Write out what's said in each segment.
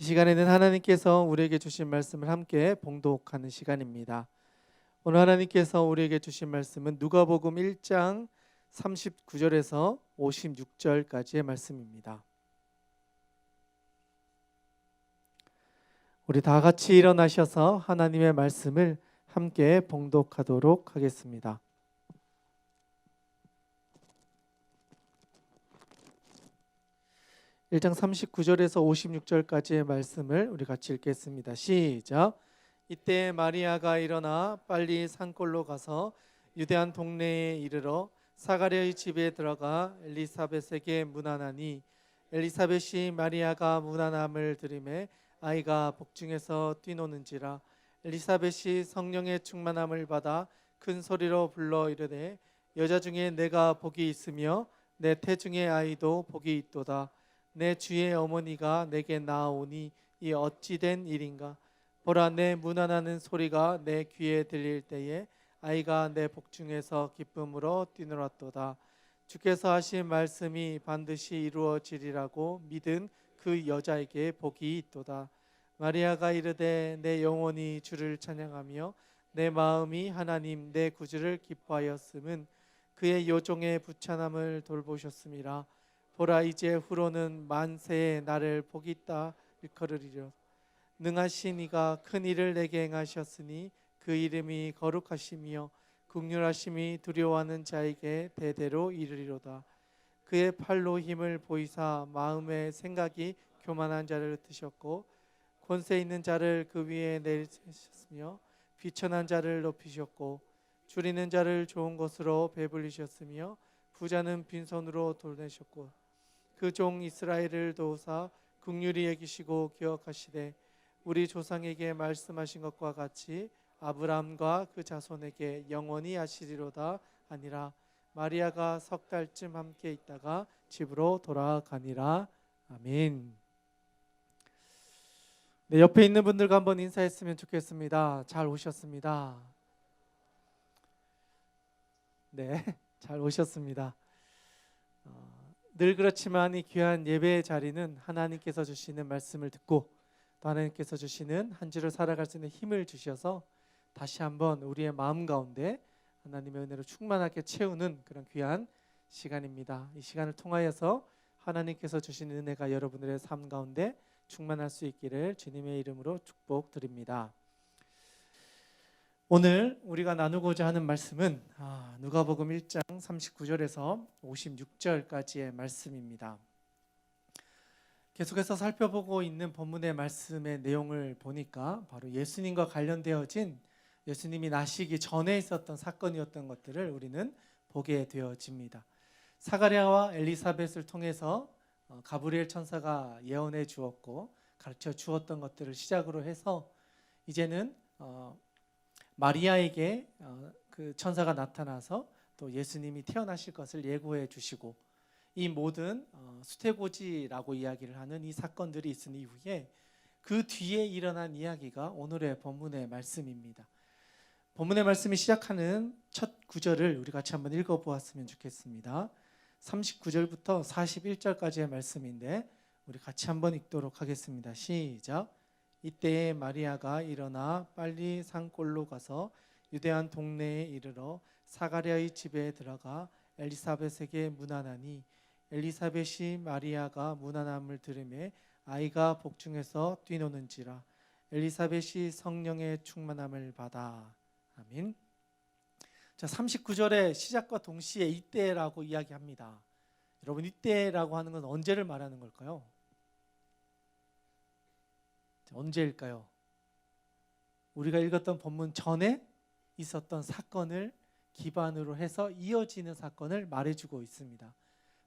이 시간에는 하나님께서 우리에게 주신 말씀을 함께 봉독하는 시간입니다. 오늘 하나님께서 우리에게 주신 말씀은 누가복음 1장 39절에서 56절까지의 말씀입니다. 우리 다 같이 일어나셔서 하나님의 말씀을 함께 봉독하도록 하겠습니다. 1장 39절에서 56절까지의 말씀을 우리 같이 읽겠습니다. 시작. 이때 마리아가 일어나 빨리 산골로 가서 유대한 동네에 이르러 사가랴의 집에 들어가 엘리사벳에게 문안하니 엘리사벳이 마리아가 문안함을 들으매 아이가 복중에서 뛰노는지라. 엘리사벳이 성령의 충만함을 받아 큰 소리로 불러 이르되 여자 중에 내가 복이 있으며 내 태중의 아이도 복이 있도다. 내 주의 어머니가 내게 나아오니 이 어찌 된 일인가. 보라, 내 문안하는 소리가 내 귀에 들릴 때에 아이가 내 복중에서 기쁨으로 뛰놀았도다. 주께서 하신 말씀이 반드시 이루어지리라고 믿은 그 여자에게 복이 있도다. 마리아가 이르되 내 영혼이 주를 찬양하며 내 마음이 하나님 내 구주를 기뻐하였음은 그의 요종의 부찬함을 돌보셨음이라. 보라, 이제 후로는 만세에 나를 복이 있다 일컬으리라. 능하신 이가 큰 일을 내게 행하셨으니 그 이름이 거룩하시며 긍휼하심이 두려워하는 자에게 대대로 이르리로다. 그의 팔로 힘을 보이사 마음의 생각이 교만한 자를 드셨고 권세 있는 자를 그 위에 내리셨으며 비천한 자를 높이셨고 줄이는 자를 좋은 것으로 배불리셨으며 부자는 빈손으로 돌내셨고 그 종 이스라엘을 도우사 긍휼히 여기시고 기억하시되 우리 조상에게 말씀하신 것과 같이 아브라함과 그 자손에게 영원히 하시리로다 하니라. 마리아가 석 달쯤 함께 있다가 집으로 돌아가니라. 아멘. 네, 옆에 있는 분들과 한번 인사했으면 좋겠습니다. 잘 오셨습니다. 네, 잘 오셨습니다. 늘 그렇지만 이 귀한 예배의 자리는 하나님께서 주시는 말씀을 듣고 또 하나님께서 주시는 한 주를 살아갈 수 있는 힘을 주셔서 다시 한번 우리의 마음 가운데 하나님의 은혜로 충만하게 채우는 그런 귀한 시간입니다. 이 시간을 통하여서 하나님께서 주신 은혜가 여러분들의 삶 가운데 충만할 수 있기를 주님의 이름으로 축복드립니다. 오늘 우리가 나누고자 하는 말씀은 누가복음 1장 39절에서 56절까지의 말씀입니다. 계속해서 살펴보고 있는 본문의 말씀의 내용을 보니까 바로 예수님과 관련되어진 예수님이 나시기 전에 있었던 사건이었던 것들을 우리는 보게 되어집니다. 사가랴와 엘리사벳을 통해서 가브리엘 천사가 예언해 주었고 가르쳐 주었던 것들을 시작으로 해서 이제는 마리아에게 그 천사가 나타나서 또 예수님이 태어나실 것을 예고해 주시고 이 모든 수태고지라고 이야기를 하는 이 사건들이 있은 이후에 그 뒤에 일어난 이야기가 오늘의 본문의 말씀입니다. 본문의 말씀이 시작하는 첫 구절을 우리 같이 한번 읽어보았으면 좋겠습니다. 39절부터 41절까지의 말씀인데 우리 같이 한번 읽도록 하겠습니다. 시작. 이때에 마리아가 일어나 빨리 산골로 가서 유대한 동네에 이르러 사가랴의 집에 들어가 엘리사벳에게 문안하니 엘리사벳이 마리아가 문안함을 들으매 아이가 복중에서 뛰노는지라. 엘리사벳이 성령의 충만함을 받아. 아멘. 자, 39절의 시작과 동시에 이때라고 이야기합니다. 여러분, 이때라고 하는 건 언제를 말하는 걸까요? 언제일까요? 우리가 읽었던 본문 전에 있었던 사건을 기반으로 해서 이어지는 사건을 말해주고 있습니다.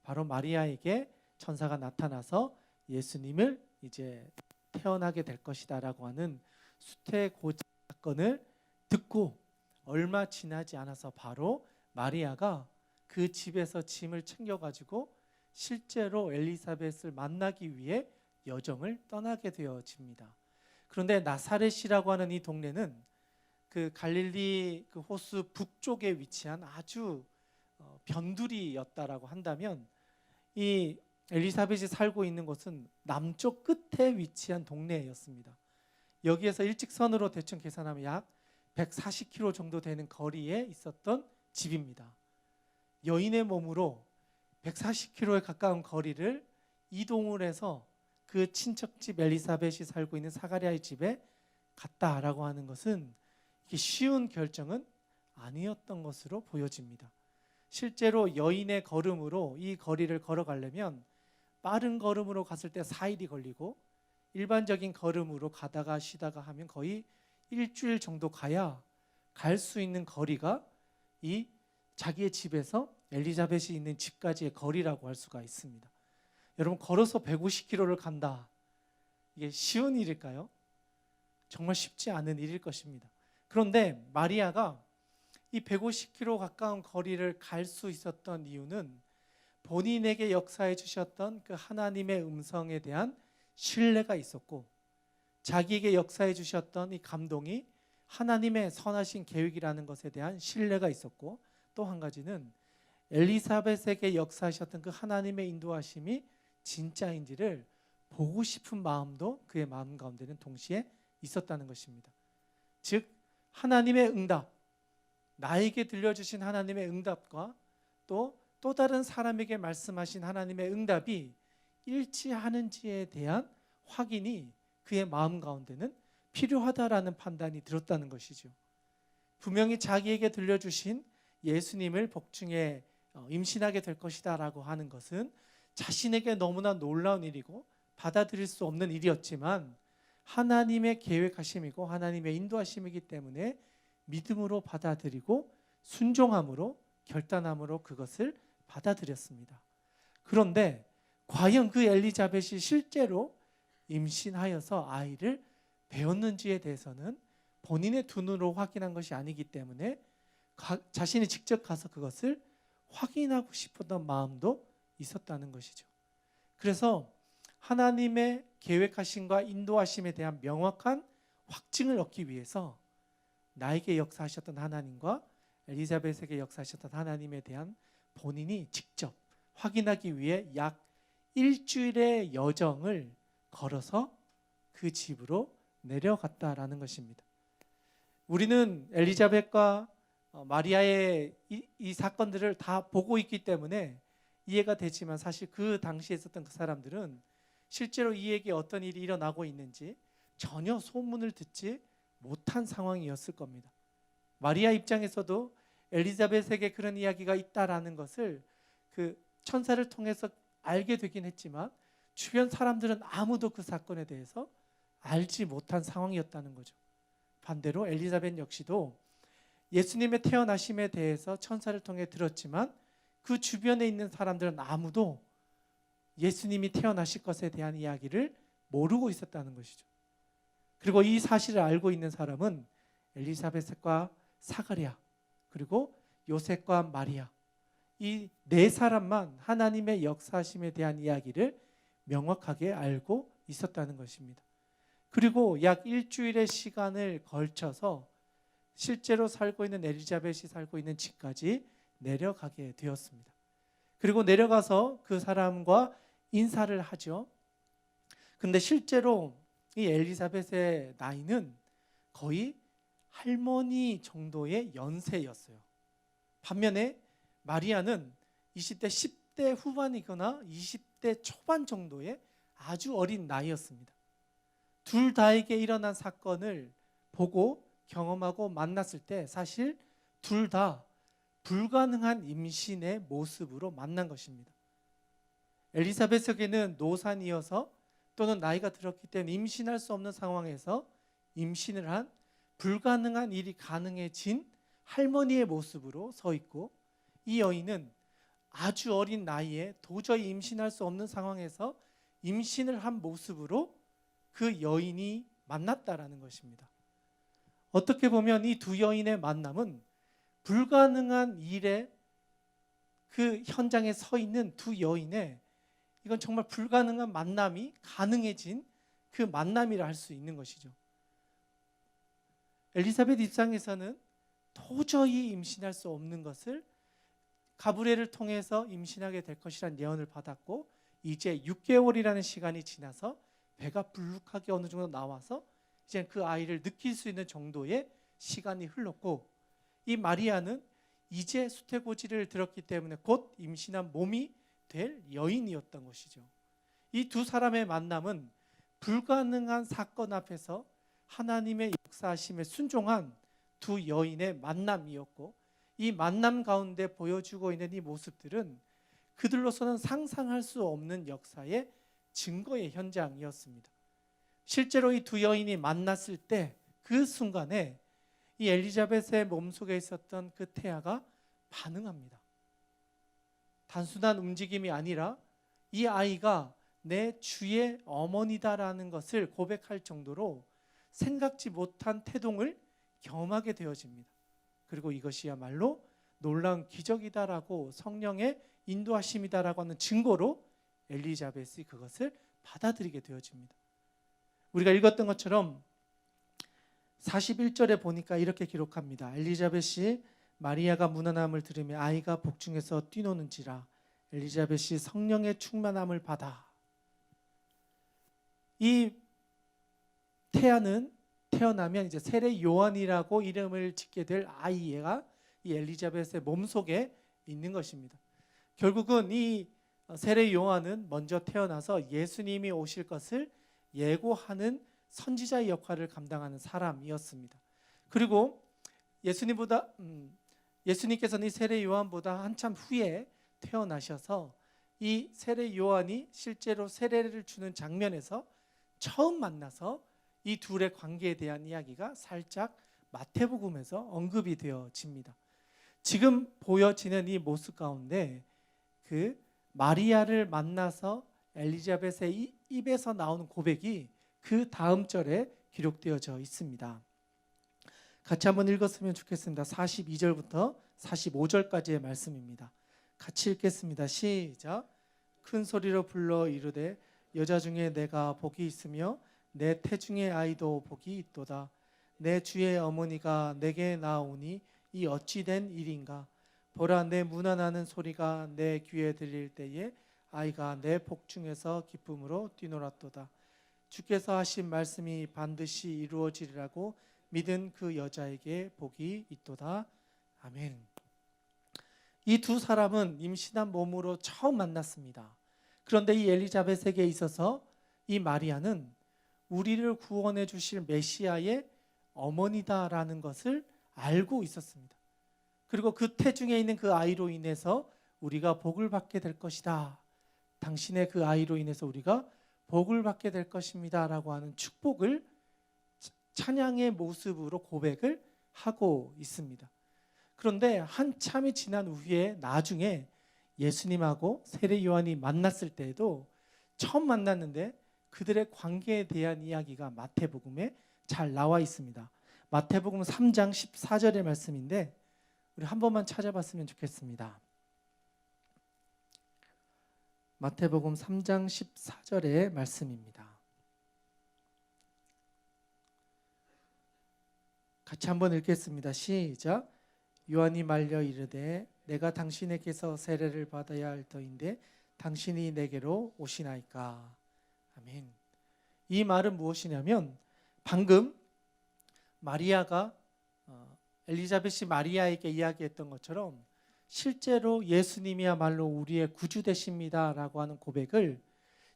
바로 마리아에게 천사가 나타나서 예수님을 이제 태어나게 될 것이다라고 하는 수태고지 사건을 듣고 얼마 지나지 않아서 바로 마리아가 그 집에서 짐을 챙겨가지고 실제로 엘리사벳을 만나기 위해 여정을 떠나게 되어집니다. 그런데 나사렛이라고 하는 이 동네는 그 갈릴리 그 호수 북쪽에 위치한 아주 변두리였다라고 한다면 이 엘리사벳이 살고 있는 곳은 남쪽 끝에 위치한 동네였습니다. 여기에서 일직선으로 대충 계산하면 약 140km 정도 되는 거리에 있었던 집입니다. 여인의 몸으로 140km에 가까운 거리를 이동을 해서 그 친척집 엘리사벳이 살고 있는 사가랴의 집에 갔다라고 하는 것은 이게 쉬운 결정은 아니었던 것으로 보여집니다. 실제로 여인의 걸음으로 이 거리를 걸어가려면 빠른 걸음으로 갔을 때 4일이 걸리고 일반적인 걸음으로 가다가 쉬다가 하면 거의 일주일 정도 가야 갈 수 있는 거리가 이 자기의 집에서 엘리사벳이 있는 집까지의 거리라고 할 수가 있습니다. 여러분, 걸어서 150km를 간다. 이게 쉬운 일일까요? 정말 쉽지 않은 일일 것입니다. 그런데 마리아가 이 150km 가까운 거리를 갈 수 있었던 이유는 본인에게 역사해 주셨던 그 하나님의 음성에 대한 신뢰가 있었고, 자기에게 역사해 주셨던 이 감동이 하나님의 선하신 계획이라는 것에 대한 신뢰가 있었고, 또 한 가지는 엘리사벳에게 역사하셨던 그 하나님의 인도하심이 진짜인지를 보고 싶은 마음도 그의 마음 가운데는 동시에 있었다는 것입니다. 즉, 하나님의 응답, 나에게 들려주신 하나님의 응답과 또 다른 사람에게 말씀하신 하나님의 응답이 일치하는지에 대한 확인이 그의 마음 가운데는 필요하다라는 판단이 들었다는 것이죠. 분명히 자기에게 들려주신 예수님을 복중에 임신하게 될 것이다 라고 하는 것은 자신에게 너무나 놀라운 일이고 받아들일 수 없는 일이었지만 하나님의 계획하심이고 하나님의 인도하심이기 때문에 믿음으로 받아들이고 순종함으로 결단함으로 그것을 받아들였습니다. 그런데 과연 그 엘리자벳이 실제로 임신하여서 아이를 배웠는지에 대해서는 본인의 두 눈으로 확인한 것이 아니기 때문에 자신이 직접 가서 그것을 확인하고 싶었던 마음도 있었다는 것이죠. 그래서 하나님의 계획하심과 인도하심에 대한 명확한 확증을 얻기 위해서 나에게 역사하셨던 하나님과 엘리사벳에게 역사하셨던 하나님에 대한 본인이 직접 확인하기 위해 약 일주일의 여정을 걸어서 그 집으로 내려갔다라는 것입니다. 우리는 엘리자벳과 마리아의 이 사건들을 다 보고 있기 때문에 이해가 되지만 사실 그 당시에 있었던 그 사람들은 실제로 이에게 어떤 일이 일어나고 있는지 전혀 소문을 듣지 못한 상황이었을 겁니다. 마리아 입장에서도 엘리자벳에게 그런 이야기가 있다라는 것을 그 천사를 통해서 알게 되긴 했지만 주변 사람들은 아무도 그 사건에 대해서 알지 못한 상황이었다는 거죠. 반대로 엘리자벳 역시도 예수님의 태어나심에 대해서 천사를 통해 들었지만 그 주변에 있는 사람들은 아무도 예수님이 태어나실 것에 대한 이야기를 모르고 있었다는 것이죠. 그리고 이 사실을 알고 있는 사람은 엘리사벳과 사가랴 그리고 요셉과 마리아, 이 네 사람만 하나님의 역사하심에 대한 이야기를 명확하게 알고 있었다는 것입니다. 그리고 약 일주일의 시간을 걸쳐서 실제로 살고 있는 엘리자벳이 살고 있는 집까지 내려가게 되었습니다. 그리고 내려가서 그 사람과 인사를 하죠. 근데 실제로 이 엘리사벳의 나이는 거의 할머니 정도의 연세였어요. 반면에 마리아는 20대, 10대 후반이거나 20대 초반 정도의 아주 어린 나이였습니다. 둘 다에게 일어난 사건을 보고 경험하고 만났을 때 사실 둘 다 불가능한 임신의 모습으로 만난 것입니다. 엘리사벳에게는 노산이어서 또는 나이가 들었기 때문에 임신할 수 없는 상황에서 임신을 한 불가능한 일이 가능해진 할머니의 모습으로 서 있고, 이 여인은 아주 어린 나이에 도저히 임신할 수 없는 상황에서 임신을 한 모습으로 그 여인이 만났다라는 것입니다. 어떻게 보면 이 두 여인의 만남은 불가능한 일에 그 현장에 서 있는 두 여인의 이건 정말 불가능한 만남이 가능해진 그 만남이라 할 수 있는 것이죠. 엘리사벳 입장에서는 도저히 임신할 수 없는 것을 가브리엘을 통해서 임신하게 될 것이라는 예언을 받았고, 이제 6개월이라는 시간이 지나서 배가 불룩하게 어느 정도 나와서 이제 그 아이를 느낄 수 있는 정도의 시간이 흘렀고, 이 마리아는 이제 수태고지를 들었기 때문에 곧 임신한 몸이 될 여인이었던 것이죠. 이 두 사람의 만남은 불가능한 사건 앞에서 하나님의 역사하심에 순종한 두 여인의 만남이었고, 이 만남 가운데 보여주고 있는 이 모습들은 그들로서는 상상할 수 없는 역사의 증거의 현장이었습니다. 실제로 이 두 여인이 만났을 때 그 순간에 이 엘리자벳의 몸속에 있었던 그 태아가 반응합니다. 단순한 움직임이 아니라 이 아이가 내 주의 어머니다라는 것을 고백할 정도로 생각지 못한 태동을 경험하게 되어집니다. 그리고 이것이야말로 놀라운 기적이다라고, 성령의 인도하심이다라고 하는 증거로 엘리자벳이 그것을 받아들이게 되어집니다. 우리가 읽었던 것처럼 41절에 보니까 이렇게 기록합니다. 엘리자벳이 마리아가 문안함을 들으며 아이가 복중에서 뛰노는지라 엘리자벳이 성령의 충만함을 받아. 이 태아는 태어나면 이제 세례 요한이라고 이름을 짓게 될 아이가 이 엘리자벳의 몸속에 있는 것입니다. 결국은 이 세례 요한은 먼저 태어나서 예수님이 오실 것을 예고하는 선지자의 역할을 감당하는 사람이었습니다. 그리고 예수님께서는 이 세례 요한보다 한참 후에 태어나셔서 이 세례 요한이 실제로 세례를 주는 장면에서 처음 만나서 이 둘의 관계에 대한 이야기가 살짝 마태복음에서 언급이 되어집니다. 지금 보여지는 이 모습 가운데 그 마리아를 만나서 엘리자벳의 입에서 나오는 고백이 그 다음 절에 기록되어져 있습니다. 같이 한번 읽었으면 좋겠습니다. 42절부터 45절까지의 말씀입니다. 같이 읽겠습니다. 시작. 큰 소리로 불러 이르되 여자 중에 내가 복이 있으며 내 태중의 아이도 복이 있도다. 내 주의 어머니가 내게 나오니 이 어찌 된 일인가. 보라, 내 문안하는 소리가 내 귀에 들릴 때에 아이가 내 복중에서 기쁨으로 뛰놀았도다. 주께서 하신 말씀이 반드시 이루어지리라고 믿은 그 여자에게 복이 있도다. 아멘. 이 두 사람은 임신한 몸으로 처음 만났습니다. 그런데 이 엘리자벳에게 있어서 이 마리아는 우리를 구원해 주실 메시아의 어머니다라는 것을 알고 있었습니다. 그리고 그 태중에 있는 그 아이로 인해서 우리가 복을 받게 될 것이다. 당신의 그 아이로 인해서 우리가 복을 받게 될 것입니다 라고 하는 축복을 찬양의 모습으로 고백을 하고 있습니다. 그런데 한참이 지난 후에 나중에 예수님하고 세례 요한이 만났을 때에도 처음 만났는데 그들의 관계에 대한 이야기가 마태복음에 잘 나와 있습니다. 마태복음 3장 14절의 말씀인데 우리 한 번만 찾아봤으면 좋겠습니다. 마태복음 3장 14절의 말씀입니다. 같이 한번 읽겠습니다. 시작. 요한이 말려 이르되 내가 당신에게서 세례를 받아야 할 터인데 당신이 내게로 오시나이까. 아멘. 이 말은 무엇이냐면 방금 마리아가 엘리자벳이 마리아에게 이야기했던 것처럼 실제로 예수님이야말로 우리의 구주 되십니다 라고 하는 고백을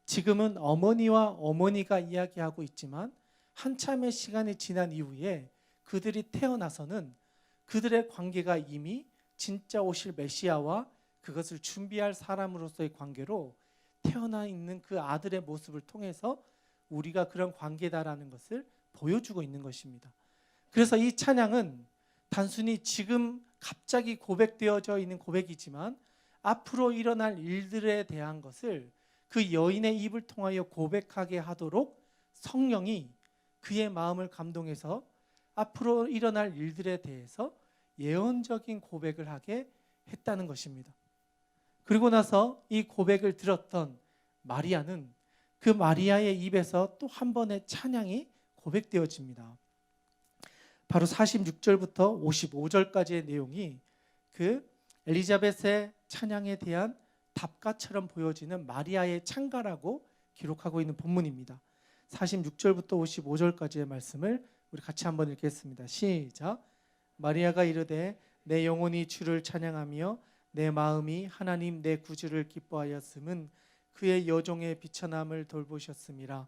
지금은 어머니와 어머니가 이야기하고 있지만 한참의 시간이 지난 이후에 그들이 태어나서는 그들의 관계가 이미 진짜 오실 메시아와 그것을 준비할 사람으로서의 관계로 태어나 있는 그 아들의 모습을 통해서 우리가 그런 관계다라는 것을 보여주고 있는 것입니다. 그래서 이 찬양은 단순히 지금 갑자기 고백되어져 있는 고백이지만 앞으로 일어날 일들에 대한 것을 그 여인의 입을 통하여 고백하게 하도록 성령이 그의 마음을 감동해서 앞으로 일어날 일들에 대해서 예언적인 고백을 하게 했다는 것입니다. 그리고 나서 이 고백을 들었던 마리아는 그 마리아의 입에서 또 한 번의 찬양이 고백되어집니다. 바로 46절부터 55절까지의 내용이 그 엘리자벳의 찬양에 대한 답가처럼 보여지는 마리아의 창가라고 기록하고 있는 본문입니다. 46절부터 55절까지의 말씀을 우리 같이 한번 읽겠습니다. 시작. 마리아가 이르되 내 영혼이 주를 찬양하며 내 마음이 하나님 내 구주를 기뻐하였음은 그의 여종의 비천함을 돌보셨음이라.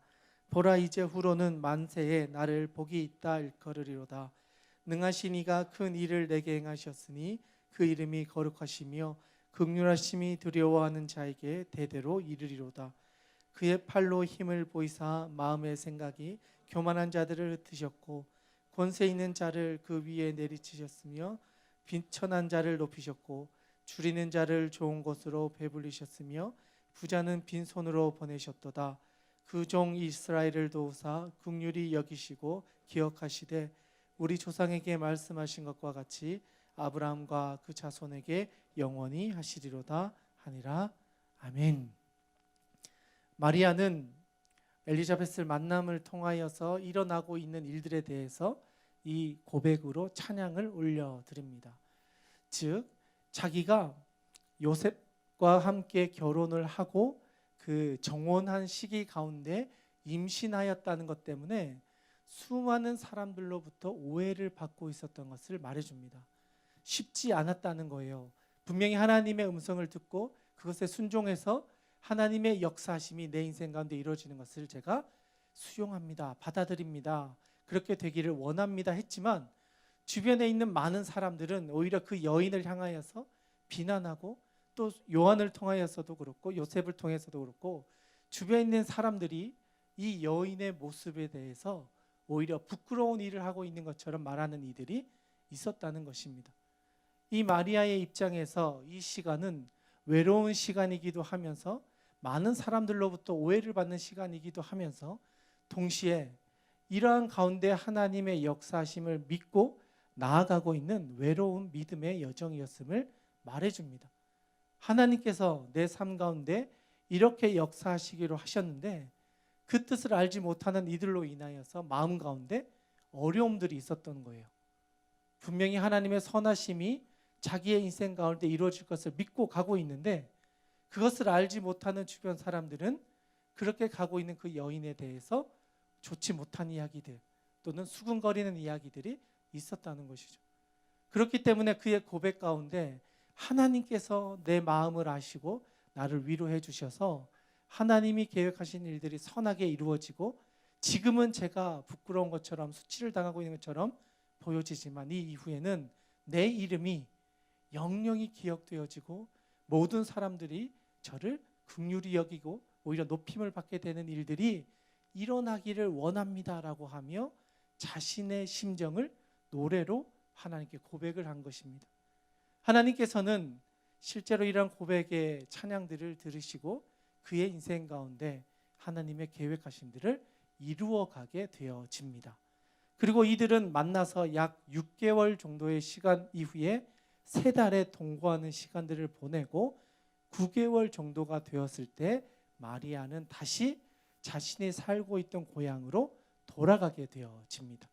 보라 이제 후로는 만세에 나를 복이 있다 일컬으리로다. 능하신 이가 큰 일을 내게 행하셨으니 그 이름이 거룩하시며 긍휼하심이 두려워하는 자에게 대대로 이르리로다. 그의 팔로 힘을 보이사 마음의 생각이 교만한 자들을 흩으셨고 권세 있는 자를 그 위에 내리치셨으며 비천한 자를 높이셨고 줄이는 자를 좋은 곳으로 배불리셨으며 부자는 빈손으로 보내셨도다. 그 종 이스라엘을 도우사 긍휼히 여기시고 기억하시되 우리 조상에게 말씀하신 것과 같이 아브라함과 그 자손에게 영원히 하시리로다 하니라. 아멘. 마리아는 엘리자벳을 만남을 통하여서 일어나고 있는 일들에 대해서 이 고백으로 찬양을 올려드립니다. 즉 자기가 요셉과 함께 결혼을 하고 그 정혼한 시기 가운데 임신하였다는 것 때문에 수많은 사람들로부터 오해를 받고 있었던 것을 말해줍니다. 쉽지 않았다는 거예요. 분명히 하나님의 음성을 듣고 그것에 순종해서 하나님의 역사하심이 내 인생 가운데 이루어지는 것을 제가 수용합니다. 받아들입니다. 그렇게 되기를 원합니다 했지만 주변에 있는 많은 사람들은 오히려 그 여인을 향하여서 비난하고 또 요한을 통하여서도 그렇고 요셉을 통해서도 그렇고 주변에 있는 사람들이 이 여인의 모습에 대해서 오히려 부끄러운 일을 하고 있는 것처럼 말하는 이들이 있었다는 것입니다. 이 마리아의 입장에서 이 시간은 외로운 시간이기도 하면서 많은 사람들로부터 오해를 받는 시간이기도 하면서 동시에 이러한 가운데 하나님의 역사하심을 믿고 나아가고 있는 외로운 믿음의 여정이었음을 말해줍니다. 하나님께서 내 삶 가운데 이렇게 역사하시기로 하셨는데 그 뜻을 알지 못하는 이들로 인하여서 마음 가운데 어려움들이 있었던 거예요. 분명히 하나님의 선하심이 자기의 인생 가운데 이루어질 것을 믿고 가고 있는데 그것을 알지 못하는 주변 사람들은 그렇게 가고 있는 그 여인에 대해서 좋지 못한 이야기들 또는 수군거리는 이야기들이 있었다는 것이죠. 그렇기 때문에 그의 고백 가운데 하나님께서 내 마음을 아시고 나를 위로해 주셔서 하나님이 계획하신 일들이 선하게 이루어지고 지금은 제가 부끄러운 것처럼 수치를 당하고 있는 것처럼 보여지지만 이 이후에는 내 이름이 영영이 기억되어지고 모든 사람들이 저를 긍휼히 여기고 오히려 높임을 받게 되는 일들이 일어나기를 원합니다라고 하며 자신의 심정을 노래로 하나님께 고백을 한 것입니다. 하나님께서는 실제로 이러한 고백의 찬양들을 들으시고 그의 인생 가운데 하나님의 계획하심들을 이루어가게 되어집니다. 그리고 이들은 만나서 약 6개월 정도의 시간 이후에 3달의 동거하는 시간들을 보내고 9개월 정도가 되었을 때 마리아는 다시 자신이 살고 있던 고향으로 돌아가게 되어집니다.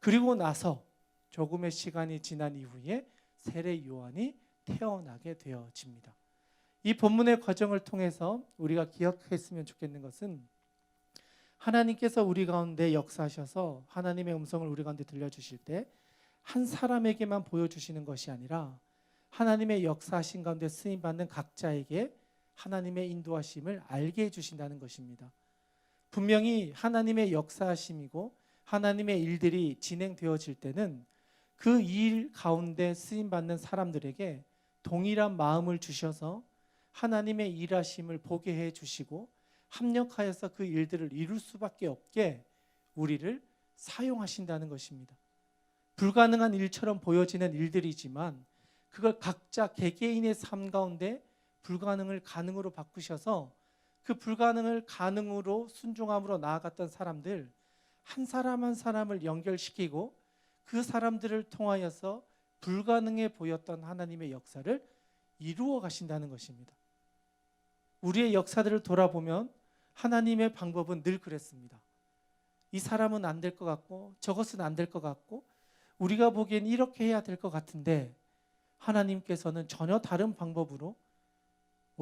그리고 나서 조금의 시간이 지난 이후에 세례 요한이 태어나게 되어집니다. 이 본문의 과정을 통해서 우리가 기억했으면 좋겠는 것은 하나님께서 우리 가운데 역사하셔서 하나님의 음성을 우리 가운데 들려주실 때 한 사람에게만 보여주시는 것이 아니라 하나님의 역사하신 가운데 쓰임받는 각자에게 하나님의 인도하심을 알게 해주신다는 것입니다. 분명히 하나님의 역사하심이고 하나님의 일들이 진행되어질 때는 그 일 가운데 쓰임받는 사람들에게 동일한 마음을 주셔서 하나님의 일하심을 보게 해주시고 합력하여서 그 일들을 이룰 수밖에 없게 우리를 사용하신다는 것입니다. 불가능한 일처럼 보여지는 일들이지만 그걸 각자 개개인의 삶 가운데 불가능을 가능으로 바꾸셔서 그 불가능을 가능으로 순종함으로 나아갔던 사람들 한 사람 한 사람을 연결시키고 그 사람들을 통하여서 불가능해 보였던 하나님의 역사를 이루어 가신다는 것입니다. 우리의 역사들을 돌아보면 하나님의 방법은 늘 그랬습니다. 이 사람은 안 될 것 같고 저것은 안 될 것 같고 우리가 보기엔 이렇게 해야 될 것 같은데 하나님께서는 전혀 다른 방법으로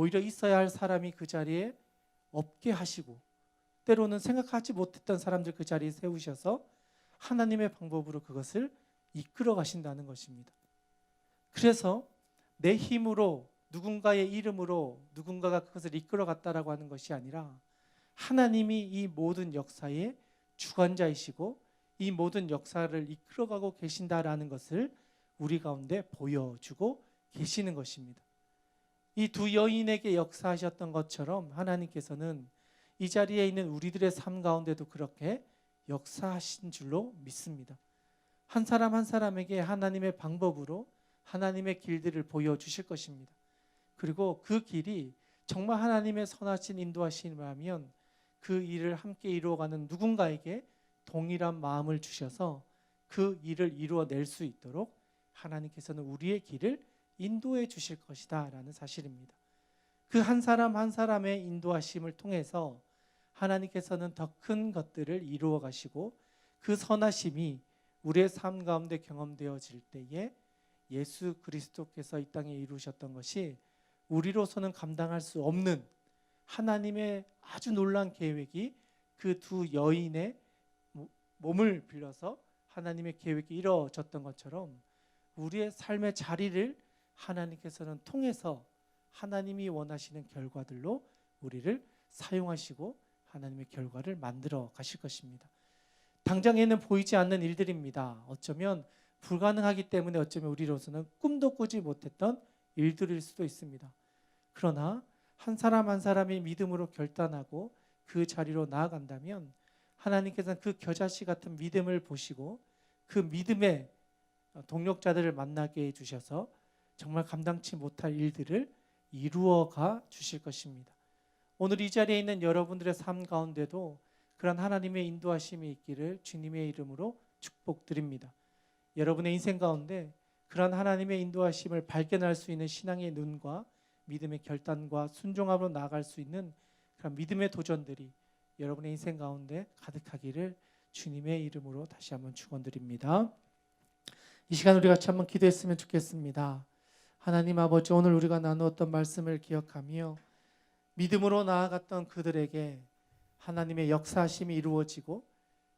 오히려 있어야 할 사람이 그 자리에 없게 하시고, 때로는 생각하지 못했던 사람들 그 자리에 세우셔서 하나님의 방법으로 그것을 이끌어 가신다는 것입니다. 그래서 내 힘으로, 누군가의 이름으로 누군가가 그것을 이끌어 갔다라고 하는 것이 아니라 하나님이 이 모든 역사의 주관자이시고 이 모든 역사를 이끌어가고 계신다라는 것을 우리 가운데 보여주고 계시는 것입니다. 이 두 여인에게 역사하셨던 것처럼 하나님께서는 이 자리에 있는 우리들의 삶 가운데도 그렇게 역사하신 줄로 믿습니다. 한 사람 한 사람에게 하나님의 방법으로 하나님의 길들을 보여주실 것입니다. 그리고 그 길이 정말 하나님의 선하신 인도하심이라면 그 일을 함께 이루어가는 누군가에게 동일한 마음을 주셔서 그 일을 이루어낼 수 있도록 하나님께서는 우리의 길을 인도해 주실 것이다 라는 사실입니다. 그 한 사람 한 사람의 인도하심을 통해서 하나님께서는 더 큰 것들을 이루어 가시고 그 선하심이 우리의 삶 가운데 경험되어질 때에 예수 그리스도께서 이 땅에 이루셨던 것이 우리로서는 감당할 수 없는 하나님의 아주 놀라운 계획이 그 두 여인의 몸을 빌려서 하나님의 계획이 이루어졌던 것처럼 우리의 삶의 자리를 하나님께서는 통해서 하나님이 원하시는 결과들로 우리를 사용하시고 하나님의 결과를 만들어 가실 것입니다. 당장에는 보이지 않는 일들입니다. 어쩌면 불가능하기 때문에 어쩌면 우리로서는 꿈도 꾸지 못했던 일들일 수도 있습니다. 그러나 한 사람 한 사람이 믿음으로 결단하고 그 자리로 나아간다면 하나님께서는 그 겨자씨 같은 믿음을 보시고 그 믿음의 동력자들을 만나게 해주셔서 정말 감당치 못할 일들을 이루어가 주실 것입니다. 오늘 이 자리에 있는 여러분들의 삶 가운데도 그런 하나님의 인도하심이 있기를 주님의 이름으로 축복드립니다. 여러분의 인생 가운데 그런 하나님의 인도하심을 발견할 수 있는 신앙의 눈과 믿음의 결단과 순종함으로 나아갈 수 있는 그런 믿음의 도전들이 여러분의 인생 가운데 가득하기를 주님의 이름으로 다시 한번 축원드립니다. 이 시간 우리 같이 한번 기도했으면 좋겠습니다. 하나님 아버지, 오늘 우리가 나누었던 말씀을 기억하며 믿음으로 나아갔던 그들에게 하나님의 역사하심이 이루어지고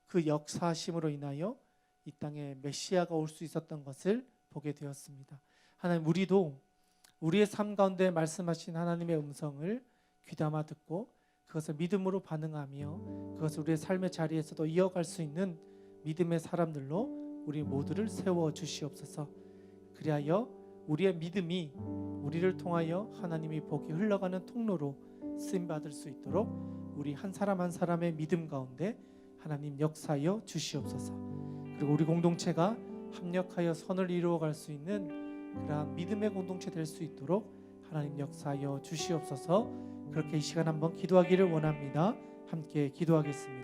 그 역사하심으로 인하여 이 땅에 메시아가 올 수 있었던 것을 보게 되었습니다. 하나님, 우리도 우리의 삶 가운데 말씀하신 하나님의 음성을 귀담아 듣고 그것을 믿음으로 반응하며 그것을 우리의 삶의 자리에서도 이어갈 수 있는 믿음의 사람들로 우리 모두를 세워 주시옵소서. 그리하여 우리의 믿음이 우리를 통하여 하나님이 복이 흘러가는 통로로 쓰임받을 수 있도록 우리 한 사람 한 사람의 믿음 가운데 하나님 역사하여 주시옵소서. 그리고 우리 공동체가 합력하여 선을 이루어갈 수 있는 그러한 믿음의 공동체 될 수 있도록 하나님 역사하여 주시옵소서. 그렇게 이 시간 한번 기도하기를 원합니다. 함께 기도하겠습니다.